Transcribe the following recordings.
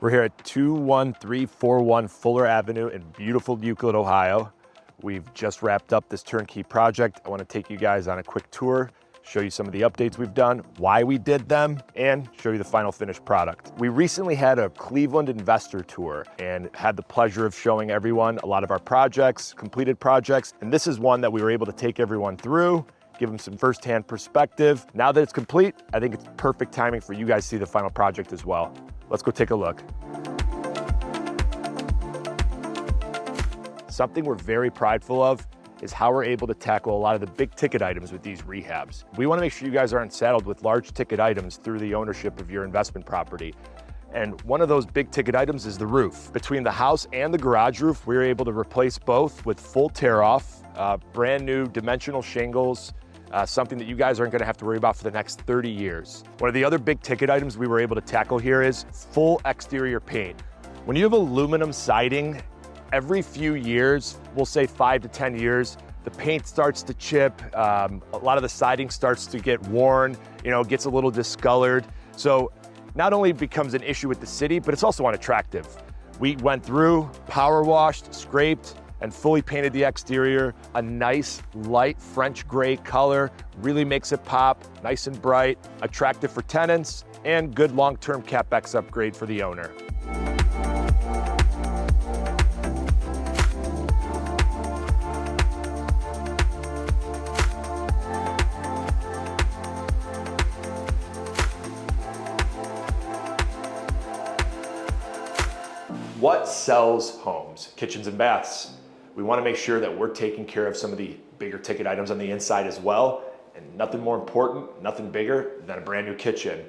We're here at 21341 Fuller Avenue in beautiful Euclid, Ohio. We've just wrapped up this turnkey project. I want to take you guys on a quick tour, show you some of the updates we've done, why we did them, and show you the final finished product. We recently had a Cleveland investor tour and had the pleasure of showing everyone a lot of our projects, completed projects, and this is one that we were able to take everyone through, give them some firsthand perspective. Now that it's complete, I think it's perfect timing for you guys to see the final project as well. Let's go take a look. Something we're very prideful of is how we're able to tackle a lot of the big ticket items with these rehabs. We want to make sure you guys aren't saddled with large ticket items through the ownership of your investment property. And one of those big ticket items is the roof. Between the house and the garage roof, we were able to replace both with full tear off, brand new dimensional shingles, something that you guys aren't gonna have to worry about for the next 30 years. One of the other big ticket items we were able to tackle here is full exterior paint. When you have aluminum siding, every few years, we'll say 5 to 10 years, the paint starts to chip, a lot of the siding starts to get worn, gets a little discolored. So not only becomes an issue with the city, but it's also unattractive. We went through, power washed, scraped, and fully painted the exterior. A nice light French gray color, really makes it pop, nice and bright, attractive for tenants, and good long-term CapEx upgrade for the owner. What sells homes? Kitchens and baths. We want to make sure that we're taking care of some of the bigger ticket items on the inside as well. And nothing more important, nothing bigger than a brand new kitchen.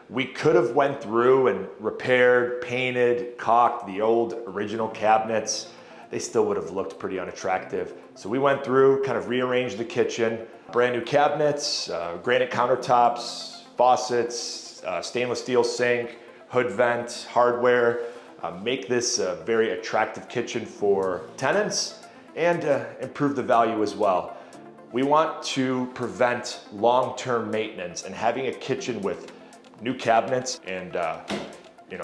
We could have went through and repaired, painted, caulked the old original cabinets. They still would have looked pretty unattractive. So we went through, kind of rearranged the kitchen, brand new cabinets, granite countertops, faucets, stainless steel sink, hood vent, hardware. Make this a very attractive kitchen for tenants and improve the value as well. We want to prevent long-term maintenance, and having a kitchen with new cabinets and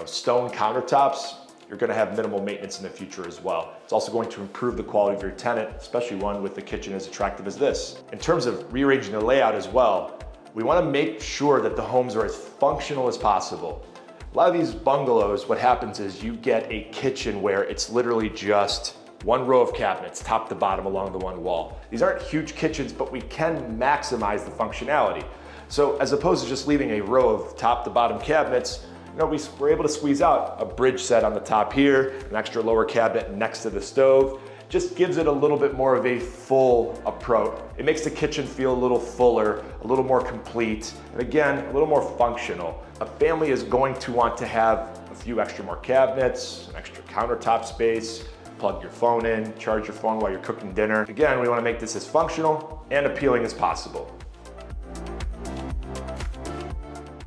stone countertops, you're going to have minimal maintenance in the future as well. It's also going to improve the quality of your tenant, especially one with the kitchen as attractive as this. In terms of rearranging the layout as well, we want to make sure that the homes are as functional as possible. A lot of these bungalows, what happens is you get a kitchen where it's literally just one row of cabinets, top to bottom along the one wall. These aren't huge kitchens, but we can maximize the functionality. So as opposed to just leaving a row of top to bottom cabinets, we're able to squeeze out a bridge set on the top here, an extra lower cabinet next to the stove. Just gives it a little bit more of a full approach. It makes the kitchen feel a little fuller, a little more complete, and again, a little more functional. A family is going to want to have a few extra more cabinets, an extra countertop space, plug your phone in, charge your phone while you're cooking dinner. Again, we want to make this as functional and appealing as possible.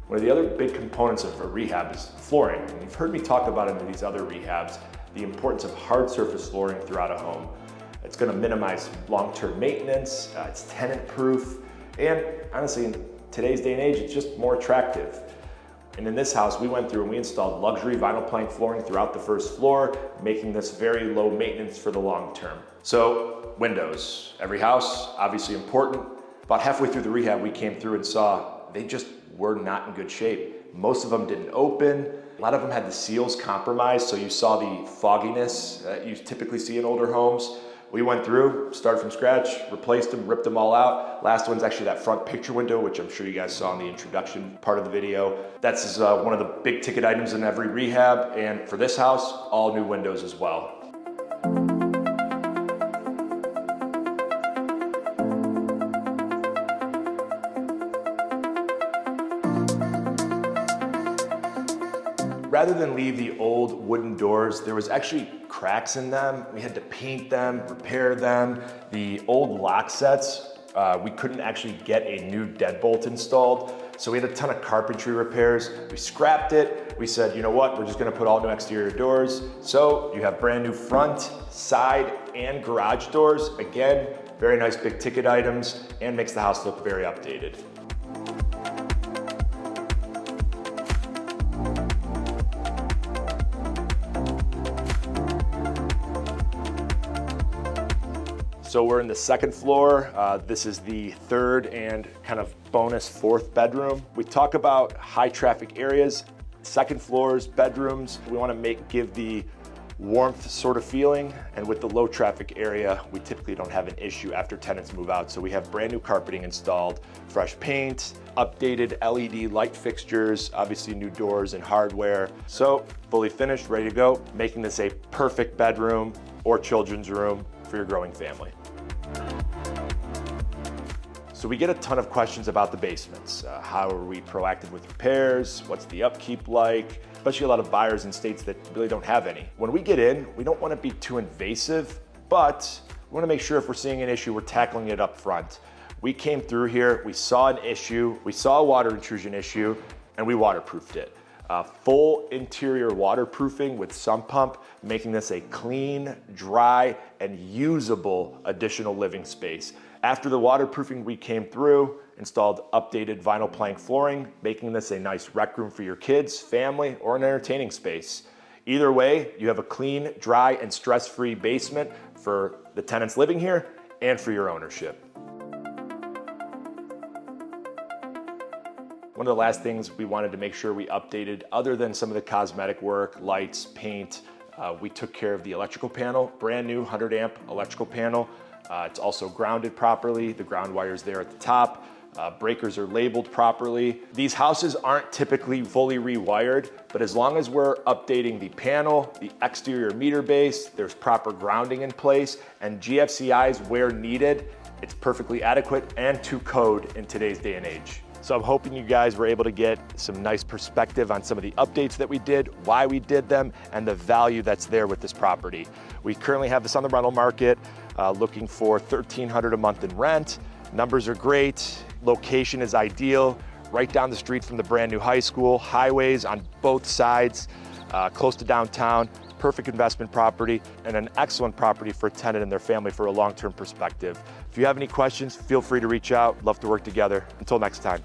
One of the other big components of a rehab is flooring. And you've heard me talk about it in these other rehabs, the importance of hard surface flooring throughout a home. It's going to minimize long-term maintenance, it's tenant-proof, and honestly, in today's day and age, it's just more attractive. And in this house, we went through and we installed luxury vinyl plank flooring throughout the first floor, making this very low maintenance for the long term. So, windows. Every house, obviously important. About halfway through the rehab, we came through and saw they just were not in good shape. Most of them didn't open. A lot of them had the seals compromised, so you saw the fogginess that you typically see in older homes. We went through, started from scratch, replaced them, ripped them all out. Last one's actually that front picture window, which I'm sure you guys saw in the introduction part of the video. That's one of the big ticket items in every rehab, and for this house, all new windows as well. Rather than leave the old wooden doors, there was actually cracks in them. We had to paint them, repair them. The old lock sets, we couldn't actually get a new deadbolt installed. So we had a ton of carpentry repairs. We scrapped it. We said, you know what? We're just gonna put all new exterior doors. So you have brand new front, side, and garage doors. Again, very nice big ticket items and makes the house look very updated. So we're in the second floor. This is the third and kind of bonus fourth bedroom. We talk about high traffic areas, second floors, bedrooms. We want to give the warmth sort of feeling, and with the low traffic area, we typically don't have an issue after tenants move out. So we have brand new carpeting installed, fresh paint, updated LED light fixtures, obviously new doors and hardware. So fully finished, ready to go, making this a perfect bedroom or children's room for your growing family. So we get a ton of questions about the basements. How are we proactive with repairs? What's the upkeep like? Especially a lot of buyers in states that really don't have any. When we get in, we don't want to be too invasive, but we want to make sure if we're seeing an issue, we're tackling it up front. We came through here, we saw an issue, we saw a water intrusion issue, and we waterproofed it. Full interior waterproofing with sump pump, making this a clean, dry, and usable additional living space. After the waterproofing, we came through, installed updated vinyl plank flooring, making this a nice rec room for your kids, family, or an entertaining space. Either way, you have a clean, dry, and stress-free basement for the tenants living here and for your ownership. One of the last things we wanted to make sure we updated, other than some of the cosmetic work, lights, paint, we took care of the electrical panel, brand new 100 amp electrical panel. It's also grounded properly. The ground wire's there at the top. Breakers are labeled properly. These houses aren't typically fully rewired, but as long as we're updating the panel, the exterior meter base, there's proper grounding in place, and GFCIs where needed, it's perfectly adequate and to code in today's day and age. So I'm hoping you guys were able to get some nice perspective on some of the updates that we did, why we did them, and the value that's there with this property. We currently have this on the rental market, looking for $1,300 a month in rent. Numbers are great, location is ideal, right down the street from the brand new high school, highways on both sides, close to downtown, perfect investment property, and an excellent property for a tenant and their family for a long-term perspective. If you have any questions, feel free to reach out. Love to work together. Until next time.